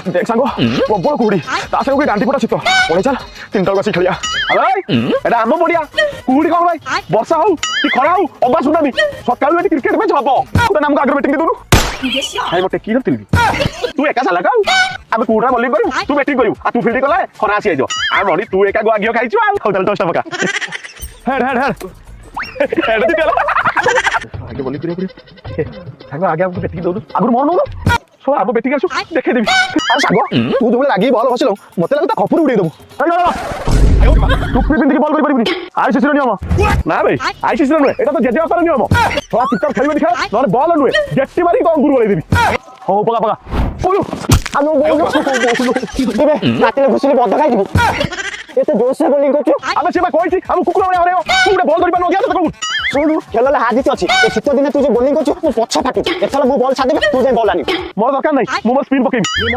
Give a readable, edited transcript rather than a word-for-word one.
দেখ সাঙ্গ প্রবল কুহুড়ি তা সাথে ডান্টি ফোটা শীত পড়ে চাল তিনটা বসি খেলিয়া ভাই এটা আম পড়িয়া কুহুড়ি কম ভাই বর্ষা হও কি খরা হও অবা সুনামি সকালু এটি ক্রিকেট ম্যাচ হব তোর নামକୁ আগে ব্যাটিং দেদুনু ভাই মতে কি করতিলি তু একা চালা কাউ আমি কুহুড়া বলিং করিম তু ব্যাটিং করিম আর তু ফিল্ডিং কলে খরা আসি যাইব আর মনি তু একা গোয়া গিও খাইছু আর হোটেল 10 টাকা হেড হেড হেড হেড দি পেলা আগে বলি করে সাঙ্গ আগে আমাকে ব্যাটিং দেদু আগুর মন নু সো আবো বেটি আসু দেখে দিবি আর সাঙ্গ তু যেবে লাগি বল বসিল মতে লাগু তা খপুর উড়াই দেবো টুপি পিন্ধিকি বল করি পারিবনি আইসিসির নিয়ম না ভাই আইসিসির নয় এটা তো জেজে বাপার নিয়ম তোরা চুপচাপ খেলবি দেখা নলে বল নয় গেটটি মারি তো অঙ্কুর বলাই দিবি হো পকা পকা ওলো আমি বলবো দেবে রাতে বসিলে বদ্ধ খাই দিবি এতে জোরসে বোলিং করছো আমি সেবা কইছি আমি কুকুর মানে আরে তুই বল ধরি পানো গিয়া তো কম শুনু খেলালে হাজিত আছে এই শীত দিনে তুই যে বোলিং করছো মো পছ ফাটি এছাড়া মো বল ছাড় দেবে তুই যে বল আনি মোর দরকার নাই মো স্পিন পকেইবি